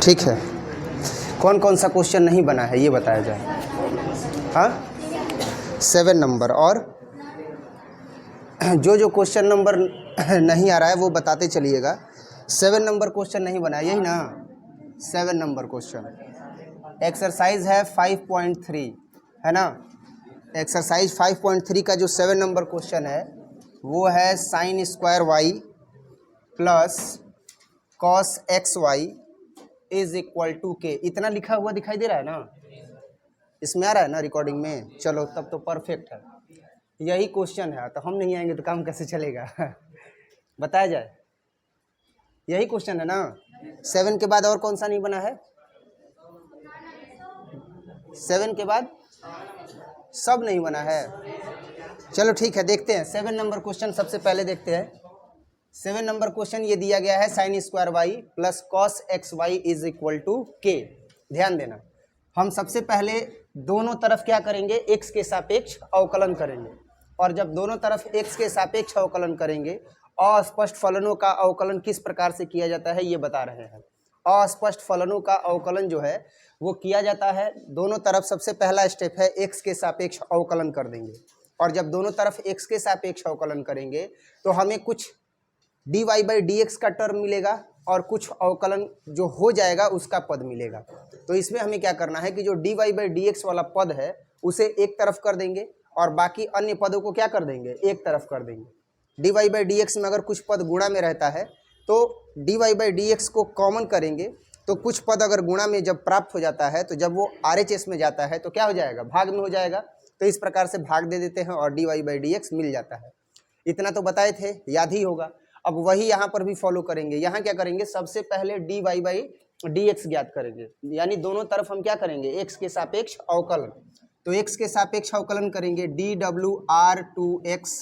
ठीक है, कौन कौन सा क्वेश्चन नहीं बना है ये बताया जाए। हाँ 7 नंबर, और जो जो क्वेश्चन नंबर नहीं आ रहा है वो बताते चलिएगा। 7 नंबर क्वेश्चन नहीं बना है, यही ना 7 नंबर क्वेश्चन। एक्सरसाइज है 5.3 है ना। एक्सरसाइज 5.3 का जो 7 नंबर क्वेश्चन है वो है sine square y plus cos x y is equal to k. इतना लिखा हुआ दिखाई दे रहा है ना, इसमें आ रहा है ना रिकॉर्डिंग में। चलो तब तो परफेक्ट है, यही क्वेश्चन है। तो हम नहीं आएंगे तो काम कैसे चलेगा बताया जाए, यही क्वेश्चन है ना। 7 के बाद और कौन सा नहीं बना है? 7 के बाद सब नहीं बना है। चलो ठीक है, देखते हैं 7 नंबर क्वेश्चन। सबसे पहले देखते हैं 7 नंबर क्वेश्चन। ये दिया गया है sine square y plus cos x y is equal to k. ध्यान देना, हम सबसे पहले दोनों तरफ क्या करेंगे, एक्स के सापेक्ष अवकलन करेंगे। और जब दोनों तरफ एक्स के सापेक्ष अवकलन करेंगे, अस्पष्ट फलनों का अवकलन किस प्रकार से किया जाता है ये बता रहे हैं। अस्पष्ट फलनों का अवकलन जो है वो किया जाता है दोनों तरफ। सबसे पहला स्टेप है एक्स के सापेक्ष अवकलन कर देंगे, और जब दोनों तरफ एक्स के सापेक्ष अवकलन करेंगे तो हमें कुछ dy बाई डी एक्स का टर्म मिलेगा और कुछ अवकलन जो हो जाएगा उसका पद मिलेगा। तो इसमें हमें क्या करना है कि जो dy बाई डी एक्स वाला पद है उसे एक तरफ कर देंगे और बाकी अन्य पदों को क्या कर देंगे, एक तरफ कर देंगे। dy बाई डी एक्स में अगर कुछ पद गुणा में रहता है तो dy बाई डी एक्स को कॉमन करेंगे, तो कुछ पद अगर गुणा में जब प्राप्त हो जाता है तो जब वो RHS में जाता है तो क्या हो जाएगा, भाग में हो जाएगा। तो इस प्रकार से भाग दे देते हैं और dy बाई डी एक्स मिल जाता है। इतना तो बताए थे, याद ही होगा। अब वही यहाँ पर भी फॉलो करेंगे। यहाँ क्या करेंगे, सबसे पहले dy बाई डी एक्स ज्ञात करेंगे, यानी दोनों तरफ हम क्या करेंगे, x के सापेक्ष अवकलन। तो x के सापेक्ष अवकलन करेंगे dwr2x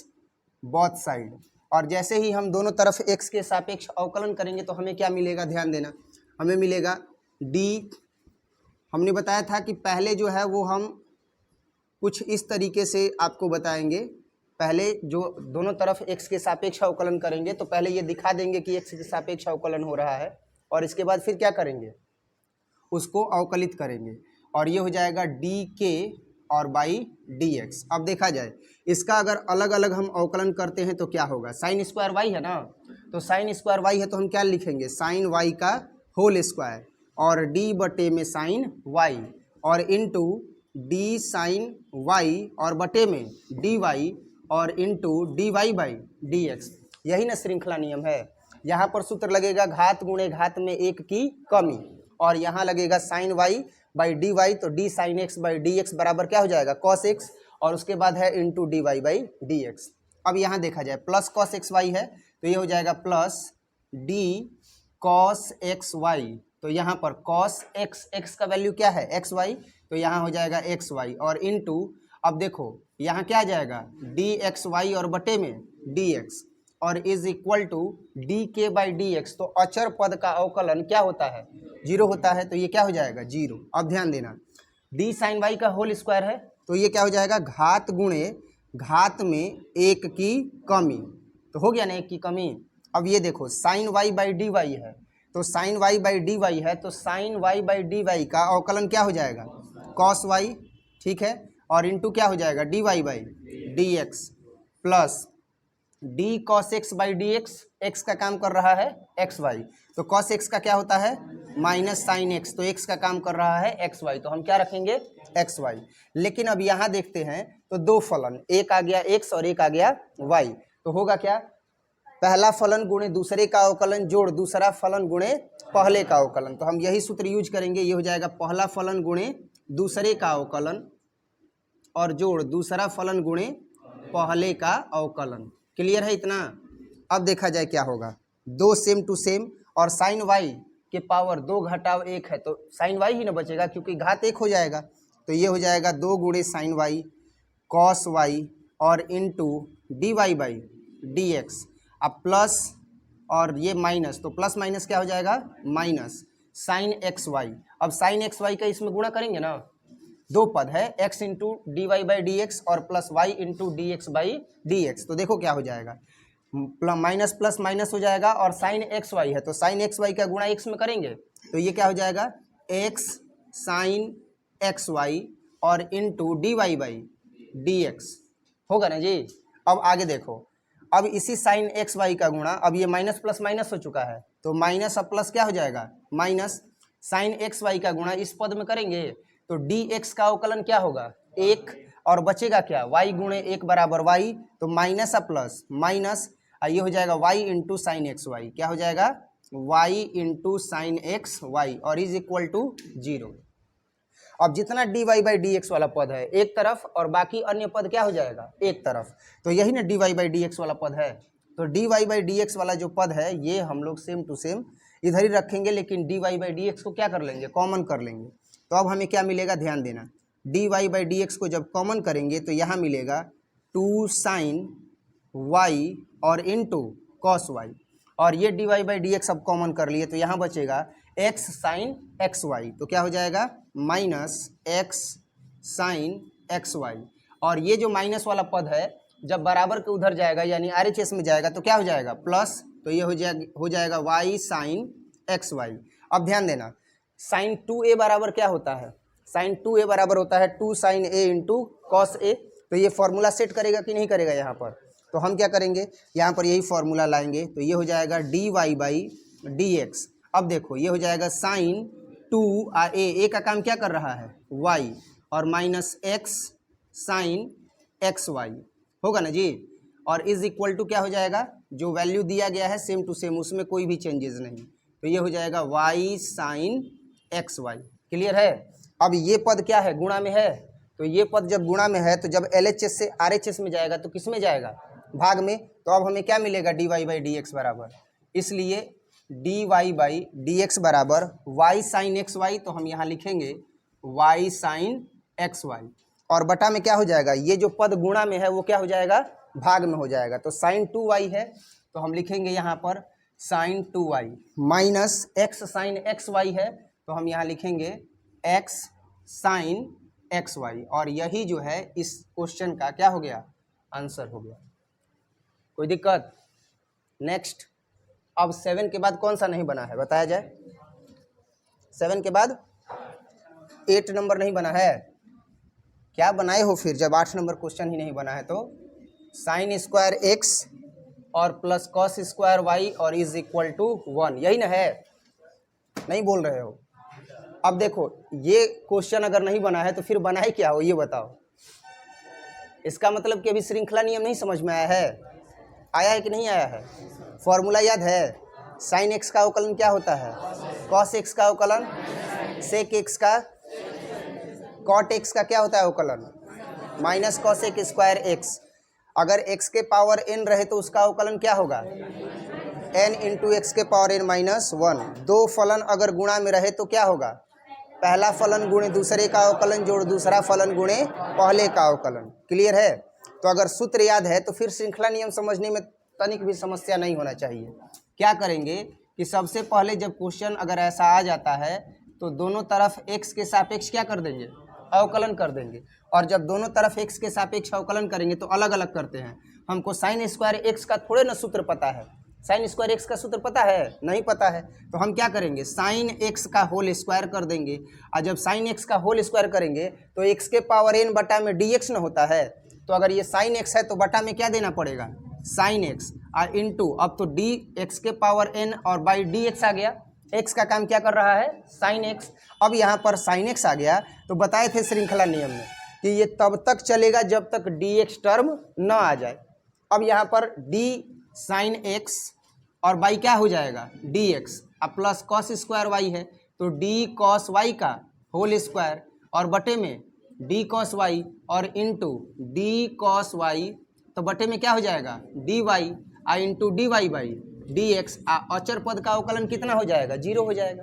बोथ साइड। और जैसे ही हम दोनों तरफ x के सापेक्ष अवकलन करेंगे तो हमें क्या मिलेगा, ध्यान देना, हमें मिलेगा d। हमने बताया था कि पहले जो है वो हम कुछ इस तरीके से आपको बताएंगे। पहले जो दोनों तरफ x के सापेक्ष अवकलन करेंगे तो पहले ये दिखा देंगे कि x के सापेक्ष अवकलन हो रहा है, और इसके बाद फिर क्या करेंगे, उसको अवकलित करेंगे, और ये हो जाएगा dk और बाई dx। अब देखा जाए इसका अगर अलग अलग हम अवकलन करते हैं तो क्या होगा, साइन स्क्वायर वाई है ना, तो साइन स्क्वायर वाई है तो हम क्या लिखेंगे, साइन वाई का होल स्क्वायर और d बटे में साइन वाई और इनटू d साइन वाई और बटे में dy और इनटू dy बाई dx। यही ना श्रृंखला नियम है। यहाँ पर सूत्र लगेगा घात गुणे घात में एक की कमी, और यहाँ लगेगा sine y by d y, तो d sine x by d x बराबर क्या हो जाएगा, कॉस एक्स, और उसके बाद है into d y by d x. अब यहाँ देखा जाए प्लस कॉस एक्स वाई है तो ये हो जाएगा plus d cos x y. तो यहाँ पर कॉस एक्स, एक्स का वैल्यू क्या है एक्स वाई, तो यहाँ हो जाएगा एक्स वाई और इनटू, अब देखो यहाँ क्या आ जाएगा डी एक्स वाई और बटे में डी एक्स और इज इक्वल टू डी के बाई डी एक्स। तो अचर पद का अवकलन क्या होता है, जीरो होता है, तो ये क्या हो जाएगा जीरो। अब ध्यान देना, डी साइन वाई का होल स्क्वायर है तो ये क्या हो जाएगा, घात गुणे घात में एक की कमी, तो हो गया ना एक की कमी। अब ये देखो sine y by d y है, तो sine y by d y है तो sine y by d y का अवकलन क्या हो जाएगा, कॉस वाई, ठीक है, और इनटू क्या हो जाएगा d y by d x plus d cos x by d x, x का काम कर रहा है एक्स वाई, तो कॉस एक्स का क्या होता है माइनस साइन एक्स, तो एक्स का काम कर रहा है एक्स वाई, तो हम क्या रखेंगे एक्स वाई। लेकिन अब यहाँ देखते हैं तो दो फलन, एक आ गया एक्स और एक आ गया वाई, तो होगा क्या, पहला फलन गुणे दूसरे का अवकलन जोड़ दूसरा फलन गुणे पहले का अवकलन। तो हम यही सूत्र यूज करेंगे, ये हो जाएगा पहला फलन गुणे दूसरे का अवकलन और जोड़ दूसरा फलन गुणे पहले का अवकलन। क्लियर है इतना। अब देखा जाए क्या होगा, दो सेम टू सेम और साइन वाई के पावर 2 घटाव 1 है तो साइन वाई ही ना बचेगा क्योंकि घात 1 हो जाएगा, तो ये हो जाएगा 2 गुणे साइन वाई कॉस वाई और into d y by d x. अब प्लस और ये माइनस, तो प्लस माइनस क्या हो जाएगा माइनस साइन एक्स वाई। अब साइन एक्स वाई का इसमें गुणा करेंगे ना, दो पद है x into d y by d x और plus y into d x by d x, तो देखो क्या हो जाएगा, माइनस प्लस माइनस हो जाएगा और साइन एक्स वाई है तो साइन एक्स वाई का गुणा x में करेंगे तो ये क्या हो जाएगा x साइन एक्स वाई और into d y by d x होगा ना जी। अब आगे देखो, अब इसी साइन एक्स वाई का गुणा, अब ये माइनस प्लस माइनस हो चुका है तो माइनस अब प्लस क्या हो जाएगा माइनस साइन एक्स वाई का गुणा इस पद में करेंगे तो डी एक्स का अवकलन क्या होगा एक, और बचेगा क्या वाई गुणे एक बराबर वाई, तो माइनस अब प्लस माइनस, ये हो जाएगा y into sine x y, क्या हो जाएगा y into sine x y और इज इक्वल टू 0। अब जितना d y by d x वाला पद है एक तरफ और बाकी अन्य पद क्या हो जाएगा एक तरफ, तो यही ना d y by d x वाला पद है। तो d y by d x वाला जो पद है ये हम लोग सेम टू सेम इधर ही रखेंगे, लेकिन d y by d x को क्या कर लेंगे कॉमन कर लेंगे। तो अब हमें क्या मिलेगा ध्यान देना, d y by d x को जब कॉमन करेंगे तो यहाँ मिलेगा 2 साइन वाई और इंटू कॉस वाई, और ये d y by d x अब कॉमन कर लिए तो यहाँ बचेगा एक्स साइन एक्स वाई, तो क्या हो जाएगा minus x sine x y, और ये जो माइनस वाला पद है जब बराबर के उधर जाएगा यानी RHS में जाएगा तो क्या हो जाएगा प्लस, तो ये हो जाएगा वाई साइन एक्स वाई। अब ध्यान देना साइन 2a बराबर क्या होता है, साइन 2a बराबर होता है 2 sine a into cos a, तो ये फॉर्मूला सेट करेगा कि नहीं करेगा यहाँ पर, तो हम क्या करेंगे यहाँ पर यही फॉर्मूला लाएंगे, तो ये हो जाएगा d y by d x. अब देखो ये हो जाएगा साइन 2a का काम क्या कर रहा है y, और minus x sine x y होगा ना जी, और इज इक्वल टू क्या हो जाएगा जो वैल्यू दिया गया है सेम टू सेम उसमें कोई भी चेंजेस नहीं, तो ये हो जाएगा y sine x y. Clear है। अब ये पद क्या है गुणा में है, तो ये पद जब गुणा में है तो जब LHS से RHS में जाएगा तो किस में जाएगा भाग में, तो अब हमें क्या मिलेगा d y by d x बराबर, इसलिए d y by d x बराबर वाई साइन एक्स वाई, तो हम यहाँ लिखेंगे वाई साइन एक्स वाई, और बटा में क्या हो जाएगा ये जो पद गुणा में है वो क्या हो जाएगा भाग में हो जाएगा, तो साइन 2y है तो हम लिखेंगे यहाँ पर sine 2y, minus x sine x y है तो हम यहाँ लिखेंगे x साइन एक्स वाई, और यही जो है इस क्वेश्चन का क्या हो गया आंसर हो गया। कोई दिक्कत। नेक्स्ट, अब 7 के बाद कौन सा नहीं बना है बताया जाए, 7 के बाद 8 नंबर नहीं बना है, क्या बनाए हो फिर जब 8 नंबर क्वेश्चन ही नहीं बना है, तो साइन स्क्वायर एक्स और प्लस कॉस स्क्वायर वाई और इज इक्वल टू 1, यही ना है, नहीं बोल रहे हो। अब देखो ये क्वेश्चन अगर नहीं बना है तो फिर बनाए क्या हो ये बताओ, इसका मतलब कि अभी श्रृंखला नियम नहीं समझ में आया है कि नहीं आया है। फॉर्मूला याद है, साइन एक्स का अवकलन क्या होता है कॉस एक्स का अवकलन, सेक एक्स का कॉट एक्स का क्या होता है अवकलन माइनस कॉसेक स्क्वायर एक्स, अगर x के पावर n रहे तो उसका अवकलन क्या होगा n इंटू एक्स के पावर n माइनस 1। दो फलन अगर गुणा में रहे तो क्या होगा पहला फलन गुणे दूसरे का अवकलन जोड़ दूसरा फलन गुणे पहले का अवकलन। क्लियर है। तो अगर सूत्र याद है तो फिर श्रृंखला नियम समझने में तनिक भी समस्या नहीं होना चाहिए। क्या करेंगे कि सबसे पहले जब क्वेश्चन अगर ऐसा आ जाता है तो दोनों तरफ x के सापेक्ष क्या कर देंगे अवकलन कर देंगे, और जब दोनों तरफ x के सापेक्ष अवकलन करेंगे तो अलग अलग करते हैं। हमको साइन स्क्वायर एक्स का थोड़े ना सूत्र पता है, साइन स्क्वायर एक्स का सूत्र पता है नहीं पता है, तो हम क्या करेंगे साइन एक्स का होल स्क्वायर कर देंगे, और जब साइन एक्स का होल स्क्वायर करेंगे तो एक्स के पावर n बटा में डी एक्स न होता है, तो अगर ये साइन एक्स है तो बटा में क्या देना पड़ेगा साइन एक्स और इंटू, अब तो डी एक्स के पावर n और बाई डी एक्स आ गया, x का काम क्या कर रहा है साइन एक्स। अब यहाँ पर साइन एक्स आ गया तो बताए थे श्रृंखला नियम में कि ये तब तक चलेगा जब तक dx टर्म न आ जाए। अब यहाँ पर d साइन एक्स और बाई क्या हो जाएगा dx, अब प्लस कॉस स्क्वायर वाई है तो d कॉस वाई का होल स्क्वायर और बटे में d कॉस वाई और इंटू d कॉस वाई, तो बटे में क्या हो जाएगा dy i into d y by d x, अचर पद का अवकलन कितना हो जाएगा 0 हो जाएगा।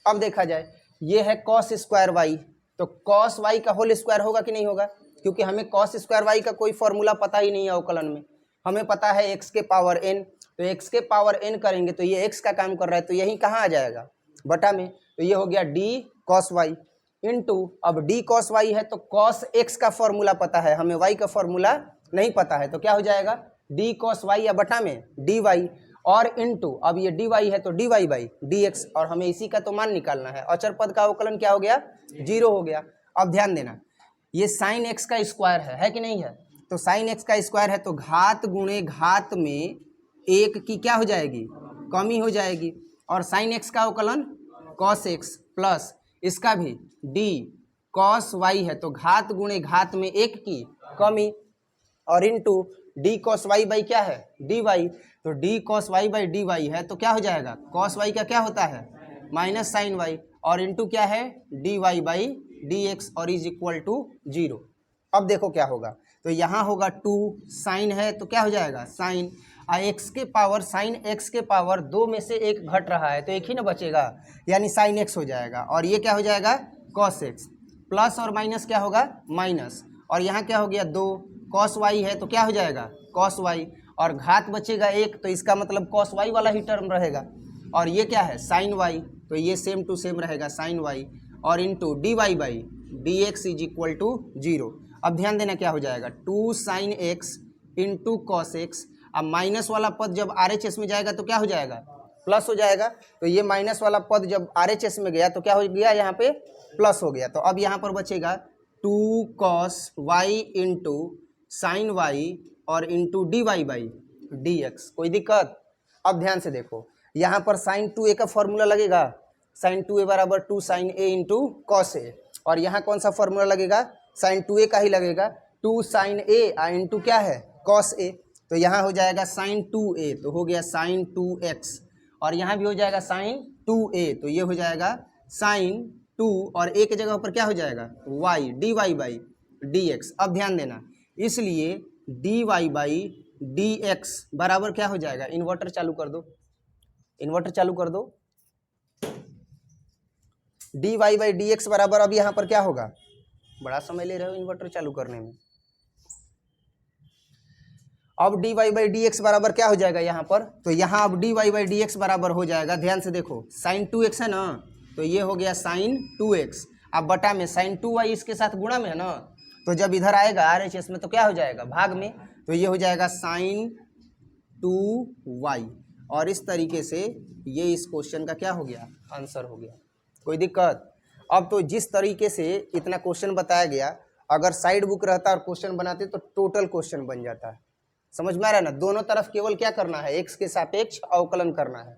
अब देखा जाए ये है कॉस स्क्वायर वाई, तो कॉस वाई का होल स्क्वायर होगा कि नहीं होगा, क्योंकि हमें कॉस स्क्वायर वाई का कोई फॉर्मूला पता ही नहीं है अवकलन में, हमें पता है एक्स के पावर n, तो एक्स के पावर n करेंगे तो ये एक्स का काम कर रहा है तो यही कहाँ आ जाएगा बटा में, तो ये हो गया डी कॉस वाई इंटू, अब डी कॉस वाई है तो कॉस एक्स का फॉर्मूला पता है, हमें वाई का फॉर्मूला नहीं पता है, तो क्या हो जाएगा डी कॉस वाई या बटा में डी वाई, और इनटू, अब ये dy है तो dy बाई dx, और हमें इसी का तो मान निकालना है। अचर पद का अवकलन क्या हो गया, 0 हो गया। अब ध्यान देना, ये साइन x का स्क्वायर है कि नहीं है, तो साइन x का स्क्वायर है तो घात गुणे घात में एक की क्या हो जाएगी, कमी हो जाएगी। और साइन x का अवकलन कॉस x प्लस इसका भी d कॉस y है तो घात गुणे घात में एक की कमी, और इनटू डी कॉस वाई बाई क्या है, डी वाई, तो d cos y by d y है तो क्या हो जाएगा, कॉस वाई का क्या होता है माइनस साइन वाई, और इनटू क्या है d y by d x, और इज इक्वल टू 0। अब देखो क्या होगा, तो यहाँ होगा 2 साइन है तो क्या हो जाएगा साइन, एक्स के पावर साइन एक्स के पावर 2 में से एक घट रहा है तो एक ही ना बचेगा, यानी साइन एक्स हो जाएगा, और ये क्या हो जाएगा कॉस एक्स, प्लस और माइनस क्या होगा माइनस, और यहाँ क्या हो गया 2 कॉस वाई है तो क्या हो जाएगा कॉस वाई, और घात बचेगा 1 तो इसका मतलब कॉस वाई वाला ही टर्म रहेगा, और ये क्या है साइन वाई तो ये सेम टू सेम रहेगा साइन वाई, और into d y by d x is equal to 0। अब ध्यान देना क्या हो जाएगा 2 sine x into cos x, अब माइनस वाला पद जब RHS में जाएगा तो क्या हो जाएगा प्लस हो जाएगा, तो ये माइनस वाला पद जब RHS में गया तो क्या हो गया यहाँ पे प्लस हो गया, तो अब यहाँ पर बचेगा 2 cos y into sine y और into d y by d x. कोई दिक्कत, अब ध्यान से देखो यहाँ पर साइन 2a का फॉर्मूला लगेगा, साइन 2a बराबर 2 sine a into cos A, और यहाँ कौन सा फॉर्मूला लगेगा साइन 2a का ही लगेगा, 2 साइन a इंटू क्या है कॉस ए, तो यहाँ हो जाएगा साइन 2a तो हो गया साइन 2x, और यहाँ भी हो जाएगा साइन 2a तो ये हो जाएगा साइन 2, और a की जगह पर क्या हो जाएगा y d y by d x. अब ध्यान देना, इसलिए d y by d x बराबर क्या हो जाएगा, इन्वर्टर चालू कर दो, इन्वर्टर चालू कर दो, d y by d x बराबर, अब यहाँ पर क्या होगा, बड़ा समय ले रहे हो इन्वर्टर चालू करने में, अब d y by d x बराबर क्या हो जाएगा यहाँ पर, तो यहाँ अब d y by d x बराबर हो जाएगा, ध्यान से देखो साइन 2x है ना, तो ये हो गया साइन 2x, अब बटा में साइन 2y इसके साथ गुणा में है ना, तो जब इधर आएगा RHS में तो क्या हो जाएगा भाग में, तो ये हो जाएगा साइन 2y, और इस तरीके से ये इस क्वेश्चन का क्या हो गया आंसर हो गया। कोई दिक्कत, अब तो जिस तरीके से इतना क्वेश्चन बताया गया, अगर साइड बुक रहता और क्वेश्चन बनाते तो टोटल क्वेश्चन बन जाता है, समझ में आ रहा है ना, दोनों तरफ केवल क्या करना है x के सापेक्ष अवकलन करना है,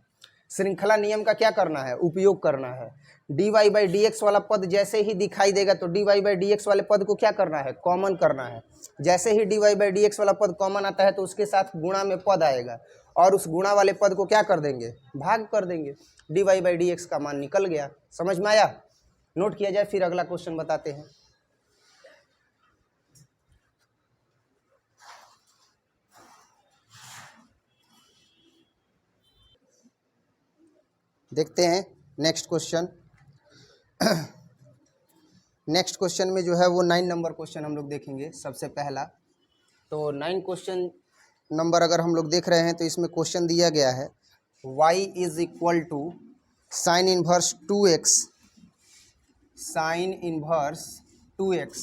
श्रृंखला नियम का क्या करना है उपयोग करना है, d y by d x वाला पद जैसे ही दिखाई देगा तो d y by d x वाले पद को क्या करना है कॉमन करना है, जैसे ही d y by d x वाला पद कॉमन आता है तो उसके साथ गुणा में पद आएगा, और उस गुणा वाले पद को क्या कर देंगे भाग कर देंगे, d y by d x का मान निकल गया। समझ में आया, नोट किया जाए, फिर अगला क्वेश्चन बताते हैं। देखते हैं नेक्स्ट क्वेश्चन। नेक्स्ट क्वेश्चन में जो है वो 9 नंबर क्वेश्चन हम लोग देखेंगे सबसे पहला। तो 9 क्वेश्चन नंबर अगर हम लोग देख रहे हैं तो इसमें क्वेश्चन दिया गया है y is equal to sine inverse 2x sine inverse 2x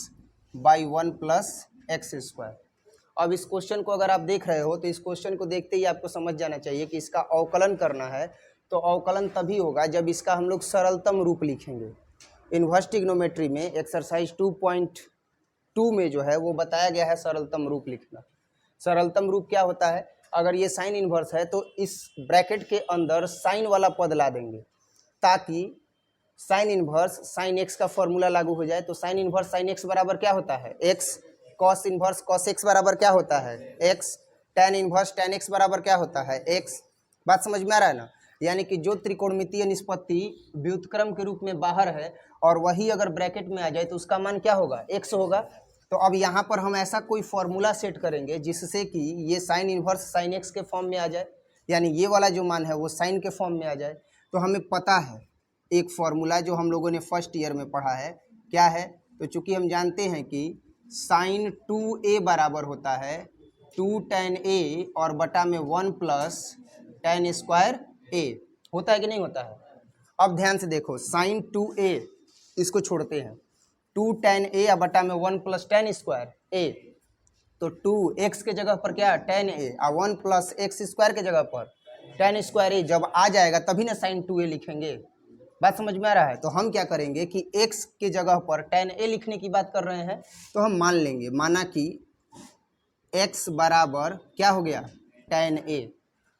by 1 plus x square. अब इस क्वेश्चन को अगर आप देख रहे हो तो इस क्वेश्चन को देखते ही आपको समझ जाना चाहिए कि इसका अवकलन करना है, तो अवकलन तभी होगा जब इसका हम लोग सरलतम रूप लिखेंगे। इनवर्स ट्रिग्नोमेट्री में एक्सरसाइज 2.2 में जो है वो बताया गया है सरलतम रूप लिखना। सरलतम रूप क्या होता है, अगर ये साइन इनवर्स है तो इस ब्रैकेट के अंदर साइन वाला पद ला देंगे ताकि साइन इनवर्स साइन एक्स का फॉर्मूला लागू हो जाए। तो साइन इनवर्स साइन एक्स बराबर क्या होता है x, cos inverse cos x बराबर क्या होता है x, tan inverse tan x बराबर क्या होता है एक्स। बात समझ में आ रहा है ना, यानी कि जो त्रिकोणमितीय निष्पत्ति व्युत्क्रम के रूप में बाहर है और वही अगर ब्रैकेट में आ जाए तो उसका मान क्या होगा एक्स होगा। तो अब यहाँ पर हम ऐसा कोई फॉर्मूला सेट करेंगे जिससे कि ये साइन इनवर्स साइन एक्स के फॉर्म में आ जाए, यानी ये वाला जो मान है वो साइन के फॉर्म में आ जाए। तो हमें पता है एक फॉर्मूला जो हम लोगों ने फर्स्ट ईयर में पढ़ा है, क्या है, तो चूंकि हम जानते हैं कि साइन 2a बराबर होता है 2 tan a और बटा में 1 प्लस tan स्क्वायर a, होता है कि नहीं होता है। अब ध्यान से देखो साइन 2a इसको छोड़ते हैं, 2 tan a या बटा में 1 प्लस tan स्क्वायर a, तो 2 x के जगह पर क्या tan a और 1 प्लस एक्स स्क्वायर के जगह पर tan स्क्वायर ए जब आ जाएगा तभी ना sin 2a लिखेंगे। बात समझ में आ रहा है? तो हम क्या करेंगे कि x के जगह पर tan a लिखने की बात कर रहे हैं, तो हम मान लेंगे, माना कि x बराबर क्या हो गया, tan a।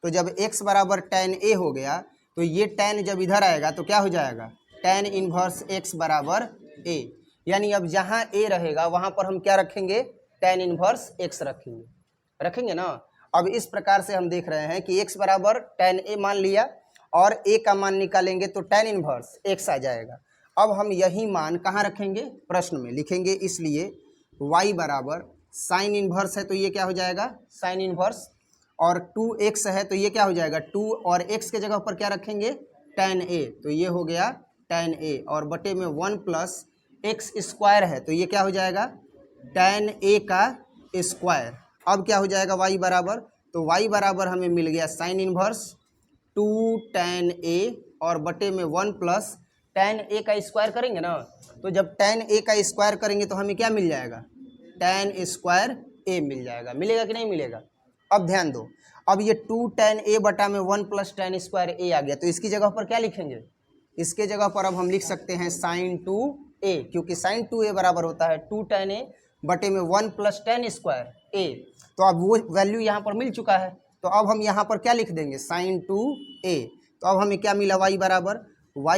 तो जब x बराबर tan a हो गया तो ये tan जब इधर आएगा तो क्या हो जाएगा, tan इनवर्स x बराबर a। यानी अब जहाँ a रहेगा वहाँ पर हम क्या रखेंगे, tan इनवर्स x रखेंगे ना। अब इस प्रकार से हम देख रहे हैं कि x बराबर tan a मान लिया और a का मान निकालेंगे तो tan इनवर्स x आ जाएगा। अब हम यही मान कहाँ रखेंगे, प्रश्न में लिखेंगे, इसलिए y बराबर साइन इनवर्स है तो ये क्या हो जाएगा, साइन इनवर्स, और 2x है तो ये क्या हो जाएगा 2, और x के जगह पर क्या रखेंगे tan a, तो ये हो गया tan a, और बटे में 1 प्लस x स्क्वायर है तो ये क्या हो जाएगा tan a का स्क्वायर। अब क्या हो जाएगा y बराबर, तो y बराबर हमें मिल गया साइन इनवर्स 2 tan a और बटे में 1 प्लस tan a का स्क्वायर करेंगे ना, तो जब tan a का स्क्वायर करेंगे तो हमें क्या मिल जाएगा, tan स्क्वायर a मिल जाएगा। मिलेगा कि नहीं मिलेगा? अब ध्यान दो, अब ये 2 tan a बटा में 1 प्लस tan स्क्वायर a आ गया, तो इसकी जगह पर क्या लिखेंगे, इसके जगह पर अब हम लिख सकते हैं sin 2a, क्योंकि sin 2a बराबर होता है 2 tan a बटे में 1 प्लस tan स्क्वायर a। तो अब वो वैल्यू यहाँ पर मिल चुका है, तो अब हम यहाँ पर क्या लिख देंगे sin 2a। तो अब हमें क्या मिला, y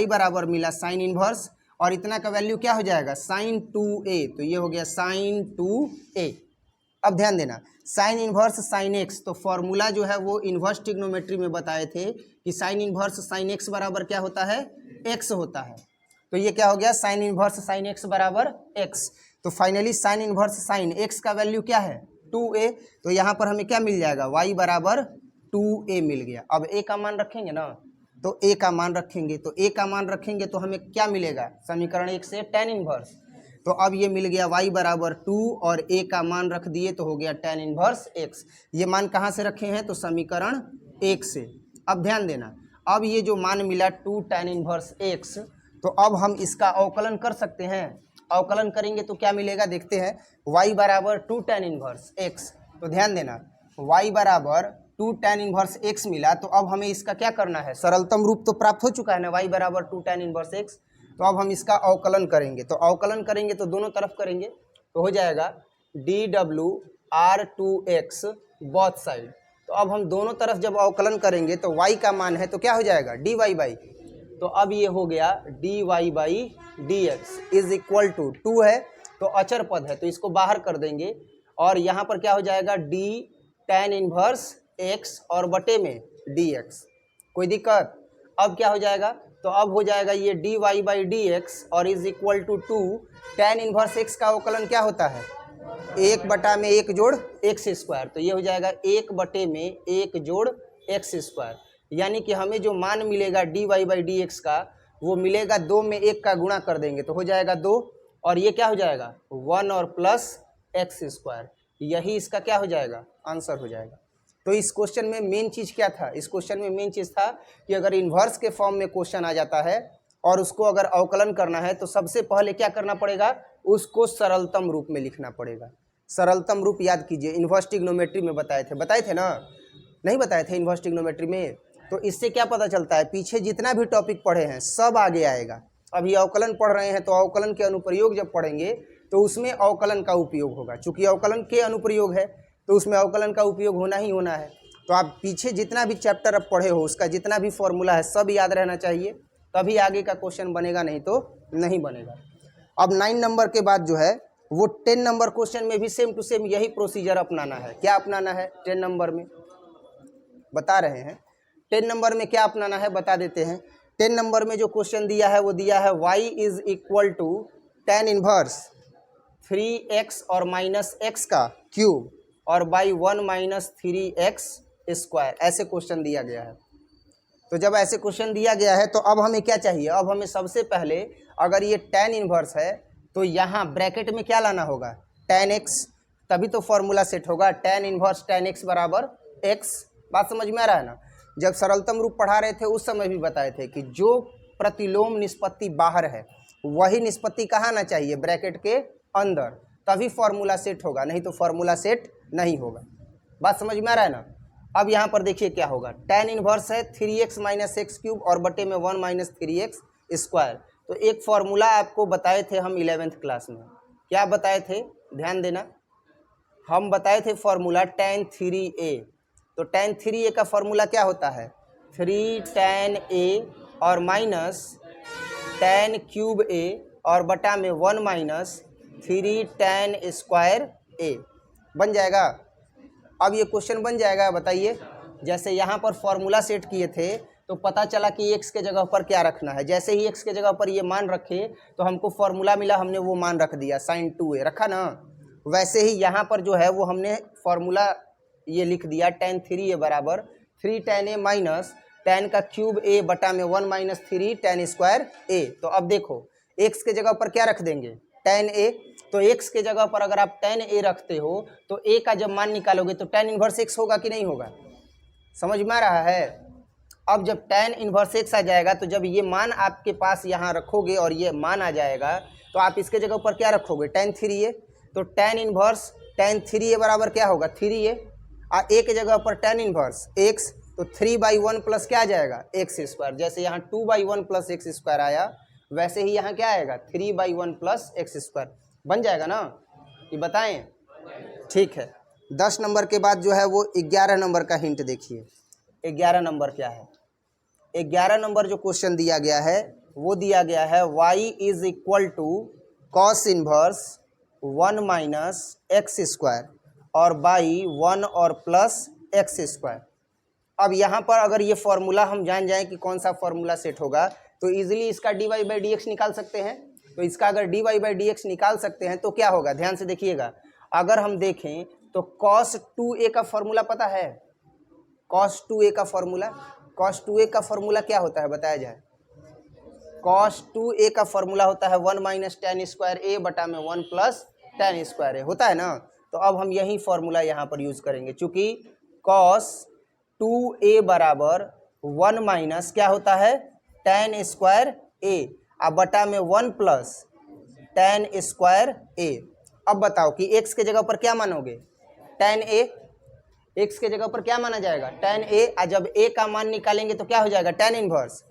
बराबर मिला साइन इनवर्स, और इतना का वैल्यू क्या हो जाएगा sin 2a, तो ये हो गया sin 2a। अब ध्यान देना, साइन इनवर्स साइन x, तो फॉर्मूला जो है वो इन्वर्स ट्रिग्नोमेट्री में बताए थे कि साइन इनवर्स साइन x बराबर क्या होता है, x होता है। तो ये क्या हो गया, साइन इनवर्स साइन x बराबर x। तो finally sine inverse sine x का वैल्यू क्या है 2a, तो यहाँ पर हमें क्या मिल जाएगा, y बराबर 2a मिल गया। अब a का मान रखेंगे ना, तो a का मान रखेंगे, तो a का मान रखेंगे तो हमें क्या मिलेगा, समीकरण 1 से tan इनवर्स। तो अब ये मिल गया y बराबर 2 और a का मान रख दिए तो हो गया tan इनवर्स x। ये मान कहाँ से रखे हैं, तो समीकरण 1 से। अब ध्यान देना, अब ये जो मान मिला 2 tan इनवर्स x, तो अब हम इसका अवकलन कर सकते हैं। अवकलन करेंगे तो क्या मिलेगा, देखते हैं, y बराबर 2 tan इनवर्स x। तो ध्यान देना, y बराबर 2 tan इनवर्स x मिला, तो अब हमें इसका क्या करना है, सरलतम रूप तो प्राप्त हो चुका है ना, y बराबर 2 tan इनवर्स x। तो अब हम इसका अवकलन करेंगे, तो अवकलन करेंगे तो दोनों तरफ करेंगे, तो हो जाएगा dwr2x बोथ साइड। तो अब हम दोनों तरफ जब अवकलन करेंगे तो y का मान है तो क्या हो जाएगा dy बाई, तो अब ये हो गया dy by dx is equal to 2 है तो अचर पद है तो इसको बाहर कर देंगे, और यहाँ पर क्या हो जाएगा d tan इनवर्स x और बटे में dx। कोई दिक्कत? अब क्या हो जाएगा, तो अब हो जाएगा ये dy बाई dx और is equal to 2 tan inverse x का अवकलन क्या होता है, 1 बटा में 1 जोड़ x स्क्वायर, तो ये हो जाएगा 1 बटे में 1 जोड़ x स्क्वायर। यानी कि हमें जो मान मिलेगा dy बाई dx का वो मिलेगा 2 में 1 का गुणा कर देंगे तो हो जाएगा 2, और ये क्या हो जाएगा 1 और प्लस x स्क्वायर, यही इसका क्या हो जाएगा आंसर हो जाएगा। तो इस क्वेश्चन में मेन चीज़ क्या था, इस क्वेश्चन में मेन चीज़ था कि अगर इन्वर्स के फॉर्म में क्वेश्चन आ जाता है और उसको अगर अवकलन करना है तो सबसे पहले क्या करना पड़ेगा, उसको सरलतम रूप में लिखना पड़ेगा। सरलतम रूप याद कीजिए, इन्वर्स ट्रिग्नोमेट्री में बताए थे ना, नहीं बताए थे इन्वर्स ट्रिग्नोमेट्री में। तो इससे क्या पता चलता है, पीछे जितना भी टॉपिक पढ़े हैं सब आगे आएगा। अभी अवकलन पढ़ रहे हैं तो अवकलन के अनुप्रयोग जब पढ़ेंगे तो उसमें अवकलन का उपयोग होगा, चूँकि अवकलन के अनुप्रयोग है तो उसमें अवकलन का उपयोग होना ही होना है। तो आप पीछे जितना भी चैप्टर अब पढ़े हो उसका जितना भी फॉर्मूला है सब याद रहना चाहिए, तभी आगे का क्वेश्चन बनेगा, नहीं तो नहीं बनेगा। अब 9 नंबर के बाद जो है वो 10 नंबर क्वेश्चन में भी सेम टू सेम यही प्रोसीजर अपनाना है। क्या अपनाना है 10 नंबर में, बता रहे हैं 10 नंबर में क्या अपनाना है बता देते हैं। 10 नंबर में जो क्वेश्चन दिया है वो दिया है y is equal to tan inverse 3x और माइनस x का क्यूब और बाई 1 माइनस 3x स्क्वायर, ऐसे क्वेश्चन दिया गया है। तो जब ऐसे क्वेश्चन दिया गया है तो अब हमें क्या चाहिए, अब हमें सबसे पहले अगर ये tan इनवर्स है तो यहाँ ब्रैकेट में क्या लाना होगा tan x, तभी तो फॉर्मूला सेट होगा tan इनवर्स tan x बराबर x। बात समझ में आ रहा है ना। जब सरलतम रूप पढ़ा रहे थे उस समय भी बताए थे कि जो प्रतिलोम निष्पत्ति बाहर है वही निष्पत्ति कहाँ आना चाहिए, ब्रैकेट के अंदर, तभी फॉर्मूला सेट होगा, नहीं तो फॉर्मूला सेट नहीं होगा। बात समझ में आ रहा है ना। अब यहाँ पर देखिए क्या होगा, tan इनवर्स है 3x माइनस एक्स क्यूब और बटे में 1 माइनस 3x स्क्वायर। तो एक फॉर्मूला आपको बताए थे हम 11th क्लास में, क्या बताए थे, ध्यान देना, हम बताए थे फॉर्मूला tan 3a। तो tan 3a का फॉर्मूला क्या होता है, 3 tan a और माइनस tan क्यूब a और बटा में 1 माइनस 3 tan स्क्वायर a बन जाएगा। अब ये क्वेश्चन बन जाएगा, बताइए। जैसे यहाँ पर फॉर्मूला सेट किए थे तो पता चला कि x के जगह पर क्या रखना है, जैसे ही x के जगह पर ये मान रखे तो हमको फॉर्मूला मिला, हमने वो मान रख दिया sin 2a रखा ना। वैसे ही यहाँ पर जो है वो हमने फॉर्मूला ये लिख दिया tan 3a बराबर 3 tan a माइनस tan का क्यूब a बटा में 1 माइनस 3 tan स्क्वायर a। तो अब देखो x के जगह पर क्या रख देंगे, tan a। तो x के जगह पर अगर आप tan a रखते हो तो a का जब मान निकालोगे तो tan इनवर्स x होगा कि नहीं होगा, समझ में आ रहा है। अब जब tan इनवर्स x आ जाएगा तो जब ये मान आपके पास यहाँ रखोगे और ये मान आ जाएगा तो आप इसके जगह पर क्या रखोगे, tan 3a। तो tan इनवर्स tan 3a बराबर क्या होगा, 3a, और a के जगह पर tan इनवर्स x, तो 3/1 प्लस क्या आ जाएगा, x स्क्वायर। जैसे यहाँ 2/1 प्लस एक्स स्क्वायर आया वैसे ही यहाँ क्या आएगा, 3/1 प्लस एक्स स्क्वायर बन जाएगा ना, ये बताएं। ठीक है, 10 नंबर के बाद जो है वो 11 नंबर का हिंट देखिए। 11 नंबर क्या है, 11 नंबर जो क्वेश्चन दिया गया है वो दिया गया है y is equal to cos inverse 1 minus x square और बाई 1 और प्लस एक्स स्क्वायर। अब यहाँ पर अगर ये फॉर्मूला हम जान जाएं कि कौन सा फॉर्मूला सेट होगा तो इजीली इसका dy/dx निकाल सकते हैं। तो इसका अगर dy/dx निकाल सकते हैं तो क्या होगा, ध्यान से देखिएगा। अगर हम देखें तो cos 2a का फॉर्मूला पता है, cos 2a का फॉर्मूला, cos 2a का फॉर्मूला क्या होता है बताया जाए। cos 2a का फॉर्मूला होता है 1 माइनस tan स्क्वायर a बटा में 1 प्लस tan स्क्वायर a, होता है ना। तो अब हम यही फॉर्मूला यहाँ पर यूज करेंगे, चूंकि cos 2a बराबर 1 माइनस क्या होता है, tan स्क्वायर a अब बटा में 1 प्लस tan स्क्वायर a। अब बताओ कि x के जगह पर क्या मानोगे, tan a, x के जगह पर क्या माना जाएगा, tan a, और जब a का मान निकालेंगे तो क्या हो जाएगा, tan इनवर्स।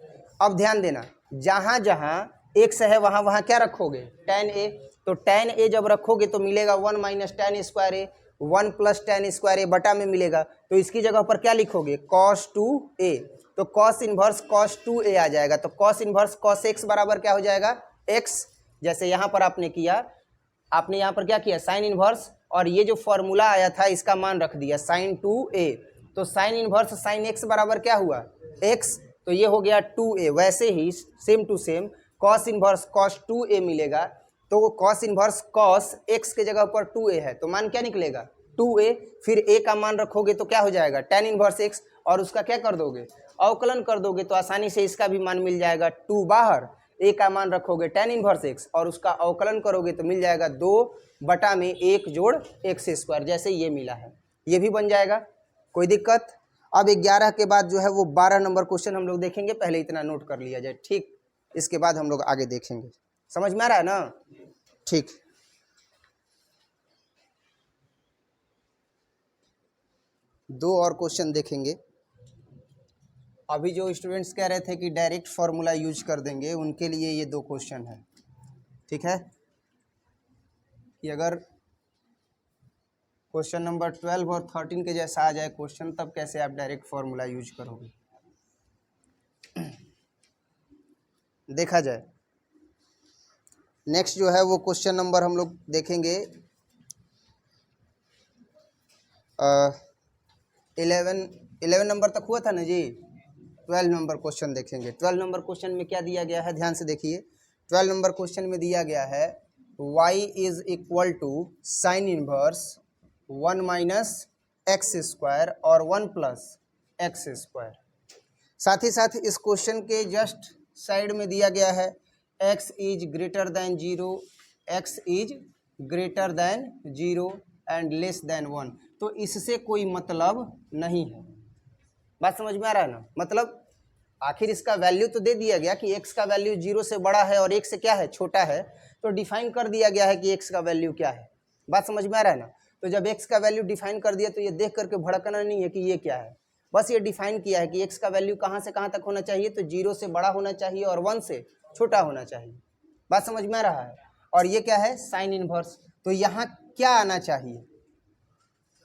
अब ध्यान देना, जहाँ जहाँ x है वहाँ वहाँ क्या रखोगे, tan a। तो tan a जब रखोगे तो मिलेगा 1 minus tan square a, 1 plus tan square a बटा में मिलेगा। तो इसकी जगह पर क्या लिखोगे, cos 2a। तो cos इनवर्स cos 2a आ जाएगा। तो cos इनवर्स cos x बराबर क्या हो जाएगा, x। जैसे यहाँ पर आपने किया, आपने यहाँ पर क्या किया, साइन इनवर्स, और ये जो फॉर्मूला आया था इसका मान रख दिया sin 2a। तो साइन इनवर्स साइन x बराबर क्या हुआ, x। तो ये हो गया 2a। वैसे ही same to same cos inverse cos 2a मिलेगा। तो cos इनवर्स cos x के जगह पर 2a है तो मान क्या निकलेगा, 2a। फिर a का मान रखोगे तो क्या हो जाएगा, tan इनवर्स x, और उसका क्या कर दोगे, अवकलन कर दोगे तो आसानी से इसका भी मान मिल जाएगा 2 बाहर। a का मान रखोगे tan इनवर्स x और उसका अवकलन करोगे तो मिल जाएगा 2 बटा में 1 जोड़ एक्स स्क्वायर, जैसे ये मिला है ये भी बन जाएगा, कोई दिक्कत। अब 11 के बाद जो है वो 12 नंबर क्वेश्चन हम लोग देखेंगे, पहले इतना नोट कर लिया जाए, ठीक। इसके बाद हम लोग आगे देखेंगे, समझ में आ रहा है ना, ठीक। दो और क्वेश्चन देखेंगे। अभी जो स्टूडेंट्स कह रहे थे कि डायरेक्ट फार्मूला यूज कर देंगे उनके लिए ये दो क्वेश्चन है, ठीक है। कि अगर क्वेश्चन नंबर 12 और 13 के जैसा आ जाए क्वेश्चन तब कैसे आप डायरेक्ट फार्मूला यूज करोगे, देखा जाए। नेक्स्ट जो है वो क्वेश्चन नंबर हम लोग देखेंगे 11 नंबर तक हुआ था ना जी। 12 नंबर क्वेश्चन देखेंगे। 12 नंबर क्वेश्चन में क्या दिया गया है, ध्यान से देखिए। 12 नंबर क्वेश्चन में दिया गया है y is equal to sine inverse 1 minus x square और 1 प्लस एक्स स्क्वायर। साथ ही साथ इस क्वेश्चन के जस्ट साइड में दिया गया है x is greater than 0, x is greater than 0 and less than 1। तो इससे कोई मतलब नहीं है, बात समझ में आ रहा है ना। मतलब आखिर इसका वैल्यू तो दे दिया गया कि x का वैल्यू 0 से बड़ा है और 1 से क्या है, छोटा है। तो डिफाइन कर दिया गया है कि x का वैल्यू क्या है, बात समझ में आ रहा है ना। तो जब x का वैल्यू डिफाइन कर दिया तो ये देख करके भड़कना नहीं है कि ये क्या है, बस ये डिफाइन किया है कि x का वैल्यू कहाँ से कहाँ तक होना चाहिए, तो 0 से बड़ा होना चाहिए और 1 से छोटा होना चाहिए। बात समझ में आ रहा है। और ये क्या है, साइन इनवर्स, तो यहाँ क्या आना चाहिए,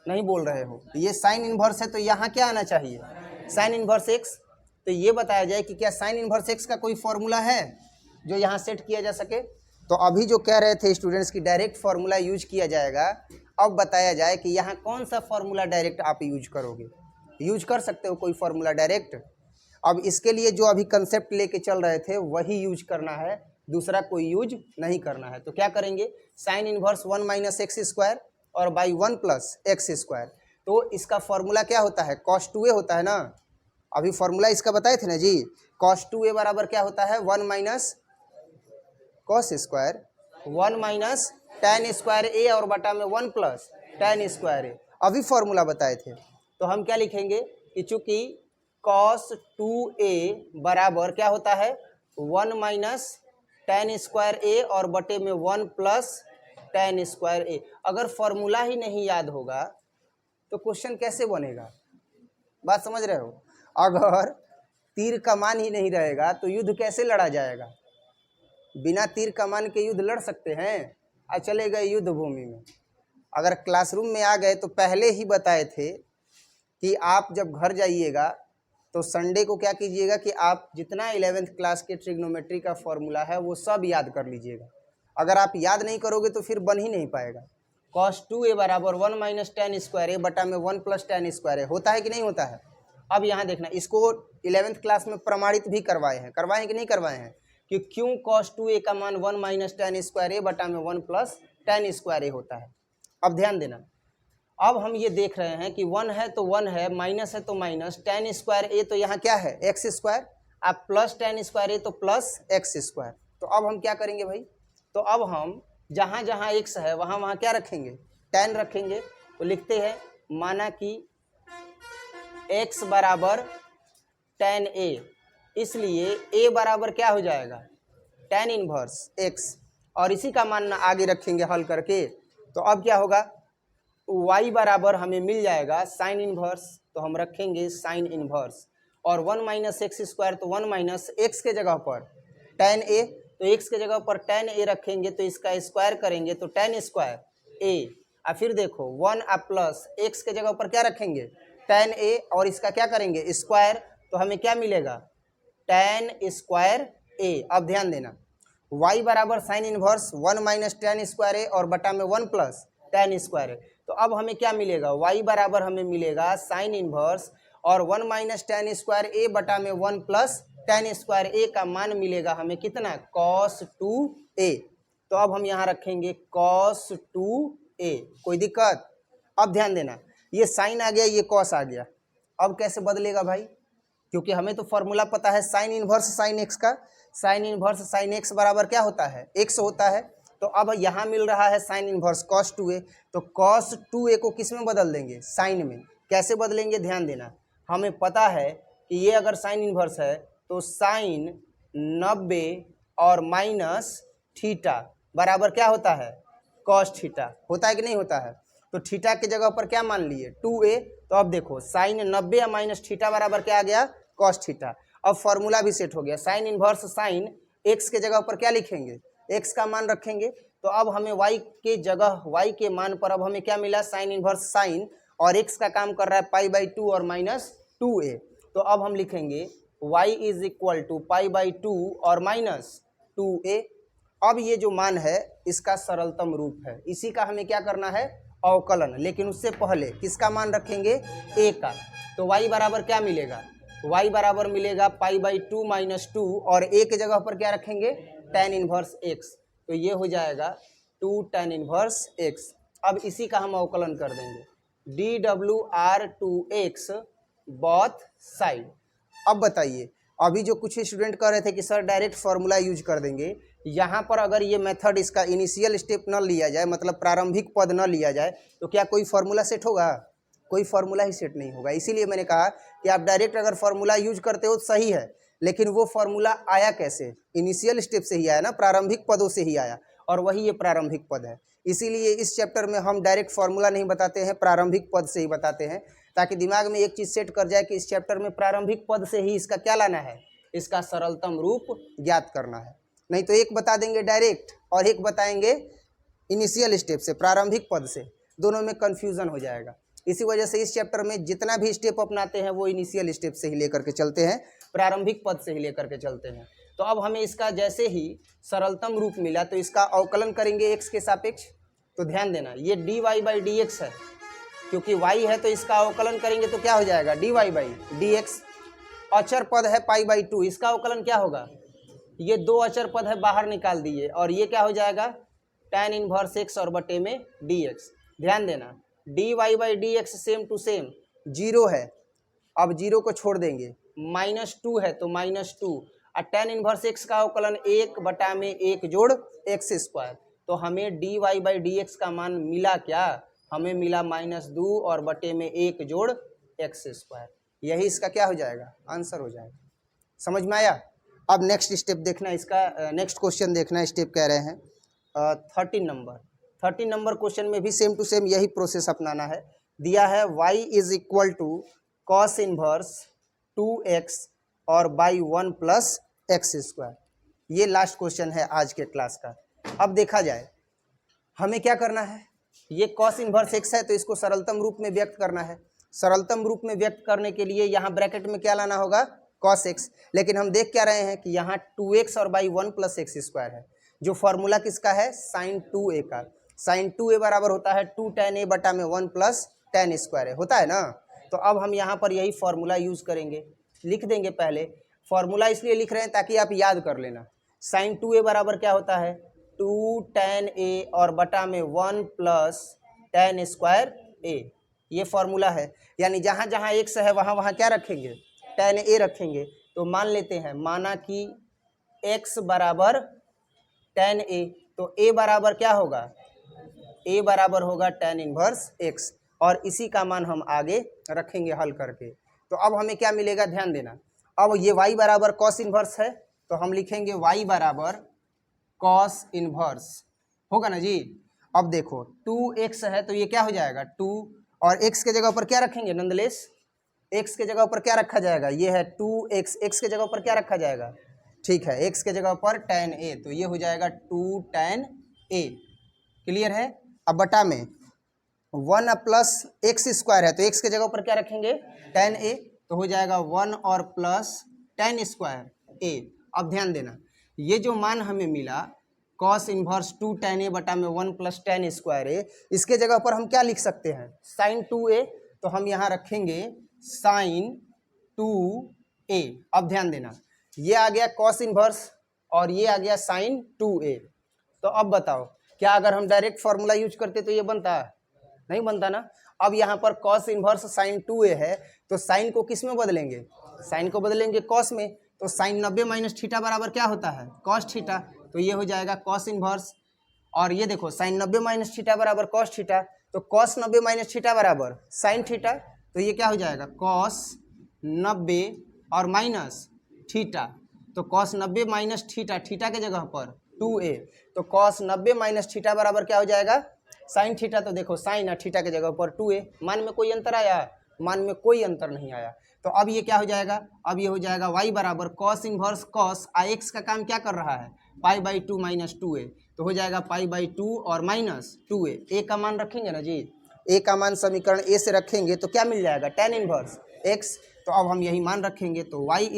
नहीं बोल रहे हो, ये साइन इनवर्स है तो यहाँ क्या आना चाहिए, साइन इनवर्स x। तो ये बताया जाए कि क्या साइन इनवर्स x का कोई फॉर्मूला है जो यहाँ सेट किया जा सके। तो अभी जो कह रहे थे स्टूडेंट्स की डायरेक्ट फार्मूला यूज किया जाएगा, अब बताया जाए कि यहाँ कौन सा फार्मूला डायरेक्ट आप यूज करोगे। यूज कर सकते हो कोई फार्मूला डायरेक्ट। अब इसके लिए जो अभी कंसेप्ट लेके चल रहे थे वही यूज करना है, दूसरा कोई यूज नहीं करना है। तो क्या करेंगे, sign inverse 1 minus x square और बाई 1 प्लस एक्स स्क्वायर। तो इसका फॉर्मूला क्या होता है, cos 2a होता है ना। अभी फॉर्मूला इसका बताए थे ना जी, cos 2a बराबर क्या होता है, 1 minus cos square 1 minus tan square a और बटा में 1 प्लस tan स्क्वायर ए। अभी फॉर्मूला बताए थे। तो हम क्या लिखेंगे कि चूंकि cos 2a बराबर क्या होता है, 1 माइनस tan स्क्वायर ए और बटे में 1 प्लस tan स्क्वायर ए। अगर फॉर्मूला ही नहीं याद होगा तो क्वेश्चन कैसे बनेगा, बात समझ रहे हो। अगर तीर कमान ही नहीं रहेगा तो युद्ध कैसे लड़ा जाएगा। बिना तीर कमान के युद्ध लड़ सकते हैं, आज चले गए युद्ध भूमि में। अगर क्लासरूम में आ गए तो पहले ही बताए थे कि आप जब घर जाइएगा तो संडे को क्या कीजिएगा कि आप जितना 11th क्लास के ट्रिग्नोमेट्री का फॉर्मूला है वो सब याद कर लीजिएगा। अगर आप याद नहीं करोगे तो फिर बन ही नहीं पाएगा। cos 2a बराबर 1 माइनस tan स्क्वायर ए बटा में 1 प्लस tan स्क्वायर ए होता है कि नहीं होता है। अब यहाँ देखना, इसको 11th क्लास में प्रमाणित भी करवाए हैं कि नहीं करवाए हैं कि क्यों cos 2a का मान 1 माइनस tan स्क्वायर ए बटा में 1 प्लस tan स्क्वायर ए होता है। अब ध्यान देना, अब हम ये देख रहे हैं कि 1 है तो 1 है, माइनस है तो माइनस, tan स्क्वायर ए तो यहाँ क्या है एक्स स्क्वायर, अब प्लस tan स्क्वायर ए तो प्लस एक्स स्क्वायर। तो अब हम क्या करेंगे भाई, तो अब हम जहाँ जहाँ x है वहाँ वहाँ क्या रखेंगे, tan रखेंगे। तो लिखते हैं माना कि x बराबर tan a, इसलिए a बराबर क्या हो जाएगा, tan इनवर्स x, और इसी का मान आगे रखेंगे हल करके। तो अब क्या होगा, y बराबर हमें मिल जाएगा साइन इनवर्स, तो हम रखेंगे साइन इनवर्स, और 1 माइनस एक्स स्क्वायर तो 1 माइनस एक्स के जगह पर tan a, तो x के जगह पर tan a रखेंगे तो इसका स्क्वायर करेंगे तो tan स्क्वायर a। और फिर देखो 1 प्लस x के जगह पर क्या रखेंगे tan a और इसका क्या करेंगे स्क्वायर, तो हमें क्या मिलेगा tan स्क्वायर a। अब ध्यान देना, y बराबर sine inverse 1 minus tan square a और बटा में 1 प्लस tan स्क्वायर ए। तो अब हमें क्या मिलेगा, y बराबर हमें मिलेगा साइन इनवर्स और 1 माइनस tan स्क्वायर ए बटा में 1 प्लस tan स्क्वायर ए का मान मिलेगा हमें कितना, cos 2a। तो अब हम यहाँ रखेंगे cos 2a, कोई दिक्कत। अब ध्यान देना, ये साइन आ गया, ये cos आ गया, अब कैसे बदलेगा भाई, क्योंकि हमें तो फॉर्मूला पता है साइन इनवर्स साइन एक्स का। साइन इनवर्स साइन एक्स बराबर क्या होता है, एक्स होता है। तो अब यहाँ मिल रहा है साइन इनवर्स cos 2a, तो cos 2a को किस में बदल देंगे, साइन में। कैसे बदलेंगे, ध्यान देना, हमें पता है कि ये अगर साइन इनवर्स है तो साइन 90 और माइनस थीटा बराबर क्या होता है, cos थीटा, होता है कि नहीं होता है। तो थीटा के जगह पर क्या मान लिए 2a। तो अब देखो साइन 90 माइनस थीटा बराबर क्या आ गया, cos थीटा। अब फॉर्मूला भी सेट हो गया, साइन इनवर्स साइन x के जगह पर क्या लिखेंगे, x का मान रखेंगे। तो अब हमें y के जगह y के मान पर अब हमें क्या मिला, साइन इनवर्स साइन, और x का काम कर रहा है पाई बाई 2 और माइनस 2a। तो अब हम लिखेंगे y is equal to pi by 2 और माइनस 2a। अब ये जो मान है इसका सरलतम रूप है, इसी का हमें क्या करना है, अवकलन। लेकिन उससे पहले किसका मान रखेंगे, a का। तो y बराबर क्या मिलेगा, y बराबर मिलेगा पाई बाई 2 माइनस 2 और a के जगह पर क्या रखेंगे, tan इनवर्स x। तो ये हो जाएगा 2 tan इनवर्स x। अब इसी का हम अवकलन कर देंगे, dwr2x बोथ साइड। अब बताइए, अभी जो कुछ स्टूडेंट कह रहे थे कि सर डायरेक्ट फार्मूला यूज कर देंगे, यहाँ पर अगर ये मेथड इसका इनिशियल स्टेप न लिया जाए, मतलब प्रारंभिक पद न लिया जाए, तो क्या कोई फार्मूला सेट होगा, कोई फार्मूला ही सेट नहीं होगा। इसीलिए मैंने कहा कि आप डायरेक्ट अगर फार्मूला यूज करते हो तो सही है, लेकिन वो फार्मूला आया कैसे, इनिशियल स्टेप से ही आया ना, प्रारंभिक पदों से ही आया। और वही ये प्रारंभिक पद है। इसीलिए इस चैप्टर में हम डायरेक्ट फॉर्मूला नहीं बताते हैं, प्रारंभिक पद से ही बताते हैं, ताकि दिमाग में एक चीज़ सेट कर जाए कि इस चैप्टर में प्रारंभिक पद से ही इसका क्या लाना है, इसका सरलतम रूप ज्ञात करना है। नहीं तो एक बता देंगे डायरेक्ट और एक बताएंगे इनिशियल स्टेप से, प्रारंभिक पद से, दोनों में कन्फ्यूज़न हो जाएगा। इसी वजह से इस चैप्टर में जितना भी स्टेप अपनाते हैं वो इनिशियल स्टेप से ही लेकर के चलते हैं, प्रारंभिक पद से ही लेकर के चलते हैं। तो अब हमें इसका जैसे ही सरलतम रूप मिला तो इसका अवकलन करेंगे x के सापेक्ष। तो ध्यान देना ये dy/dx है, क्योंकि y है तो इसका अवकलन करेंगे तो क्या हो जाएगा, dy/dx। अचर पद है π/2, इसका अवकलन क्या होगा, ये दो अचर पद है बाहर निकाल दिए और ये क्या हो जाएगा tan इनवर्स x और बटे में dx। ध्यान देना dy/dx सेम टू सेम 0 है, अब 0 को छोड़ देंगे, -2 है तो -2 और tan इनवर्स x का अवकलन 1/1 जोड़ x²। तो हमें dy/dx का मान मिला क्या, हमें मिला -2 और बटे में 1 जोड़ x²। यही इसका क्या हो जाएगा, आंसर हो जाएगा। समझ में आया। अब नेक्स्ट स्टेप देखना, इसका नेक्स्ट क्वेश्चन देखना, स्टेप कह रहे हैं 13 नंबर क्वेश्चन में भी सेम टू सेम यही प्रोसेस अपनाना है। दिया है y = cos इनवर्स 2x और बाई 1 + x²। ये लास्ट क्वेश्चन है आज के क्लास का। अब देखा जाए हमें क्या करना है, ये cos इनवर्स x है तो इसको सरलतम रूप में व्यक्त करना है। सरलतम रूप में व्यक्त करने के लिए यहाँ ब्रैकेट में क्या लाना होगा, cos x। लेकिन हम देख क्या रहे हैं कि यहाँ 2x और बाई 1 + x² है, जो फॉर्मूला किसका है, sin 2a का। sin 2a बराबर होता है 2 tan a बटा में 1 + tan a², होता है ना। तो अब हम यहाँ पर यही फॉर्मूला यूज़ करेंगे, लिख देंगे। पहले फॉर्मूला इसलिए लिख रहे हैं ताकि आप याद कर लेना। sin 2a बराबर क्या होता है, 2 tan a और बटा में 1 + tan a²। ये फॉर्मूला है, यानी जहाँ जहाँ x है वहाँ वहाँ क्या रखेंगे, tan a रखेंगे। तो मान लेते हैं, माना कि x बराबर tan a, तो a बराबर क्या होगा, a बराबर होगा tan इनवर्स x, और इसी का मान हम आगे रखेंगे हल करके। तो अब हमें क्या मिलेगा, ध्यान देना। अब ये y बराबर cos इनवर्स है तो हम लिखेंगे y बराबर cos इनवर्स, होगा ना जी। अब देखो 2x है तो ये क्या हो जाएगा 2, और x के जगह पर क्या रखेंगे, नंदलेश x के जगह पर क्या रखा जाएगा, ये है 2x, x के जगह पर क्या रखा जाएगा, ठीक है x के जगह पर tan a, तो ये हो जाएगा 2 tan a। क्लियर है। अब बटा में 1 + x² है तो x के जगह पर क्या रखेंगे, tan a, तो हो जाएगा 1 और प्लस tan² a। अब ध्यान देना ये जो मान हमें मिला cos इनवर्स 2 tan a बटा में 1 + tan a², इसके जगह पर हम क्या लिख सकते हैं, sin 2a, तो हम यहाँ रखेंगे sin 2a। अब ध्यान देना ये आ गया cos इनवर्स और ये आ गया sin 2a। तो अब बताओ क्या अगर हम डायरेक्ट फार्मूला यूज करते तो ये बनता, नहीं बनता ना। अब यहाँ पर cos इनवर्स sin 2a है तो sin को किस में बदलेंगे, sin को बदलेंगे cos में। तो sin 90 - थीटा बराबर क्या होता है, cos थीटा, तो ये हो जाएगा cos इनवर्स। और ये देखो sin 90 - थीटा बराबर cos थीटा, तो cos 90 - थीटा बराबर sin थीटा, तो ये क्या हो जाएगा cos 90 और माइनस थीटा, तो cos 90 - थीटा, थीटा के जगह पर 2a, तो cos 90 - थीटा बराबर क्या हो जाएगा sin थीटा। तो देखो sin और थीटा के जगह पर 2a, मान में कोई अंतर आया, मान में कोई अंतर नहीं आया। तो अब ये क्या हो जाएगा, अब ये हो जाएगा y बराबर cos इनवर्स cos, x का काम क्या कर रहा है, π/2 - 2a, तो हो जाएगा π/2 और -2a। a का मान रखेंगे ना जी, a का मान समीकरण a से रखेंगे तो क्या मिल जाएगा, tan इनवर्स x। तो अब हम यही मान रखेंगे, तो y =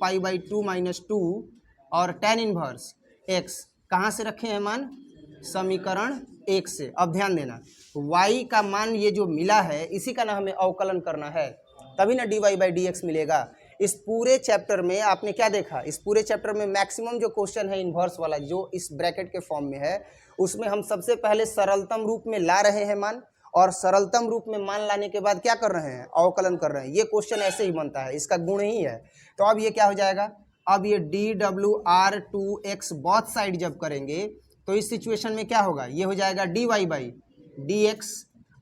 π/2 - 2 और tan इनवर्स x कहाँ से रखे हैं मान, समीकरण 1 से। अब ध्यान देना y का मान ये जो मिला है इसी का ना हमें अवकलन करना है, तभी ना dy/dx मिलेगा। इस पूरे चैप्टर में आपने क्या देखा, इस पूरे चैप्टर में मैक्सिमम जो क्वेश्चन है इन्वर्स वाला जो इस ब्रैकेट के फॉर्म में है, उसमें हम सबसे पहले सरलतम रूप में ला रहे हैं मान, और सरलतम रूप में मान लाने के बाद क्या कर रहे हैं, अवकलन कर रहे हैं। ये क्वेश्चन ऐसे ही बनता है, इसका गुण ही है। तो अब ये क्या हो जाएगा, अब ये dwr2x बोथ साइड जब करेंगे तो इस सिचुएशन में क्या होगा, ये हो जाएगा dy/dx।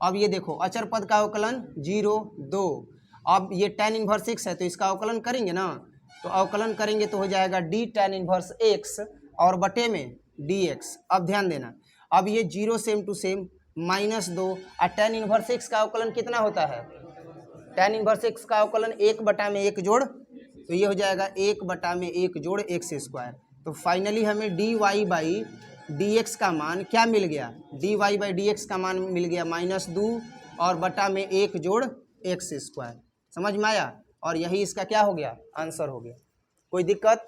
अब ये देखो अचर पद का अवकलन 0 2, अब ये tan इनवर्स x है तो इसका अवकलन करेंगे ना, तो अवकलन करेंगे तो हो जाएगा d tan इनवर्स x और बटे में dx। अब ध्यान देना, अब ये 0 सेम टू सेम -2 और tan इनवर्स x का अवकलन कितना होता है? tan इनवर्स x का अवकलन 1/1 जोड़, तो ये हो जाएगा 1/1 जोड़ x स्क्वायर। तो फाइनली हमें dy बाई dx का मान क्या मिल गया? dy बाई dx का मान मिल गया -2 और बटा में 1 जोड़ x स्क्वायर। समझ में आया? और यही इसका क्या हो गया? आंसर हो गया। कोई दिक्कत?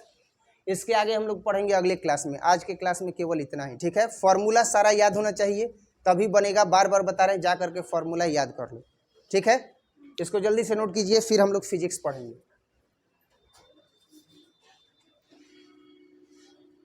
इसके आगे हम लोग पढ़ेंगे अगले क्लास में। आज के क्लास में केवल इतना ही, ठीक है। फॉर्मूला सारा याद होना चाहिए, तभी बनेगा। बार बार बता रहे हैं, जा करके फॉर्मूला याद कर लो, ठीक है। इसको जल्दी से नोट कीजिए, फिर हम लोग फिजिक्स पढ़ेंगे।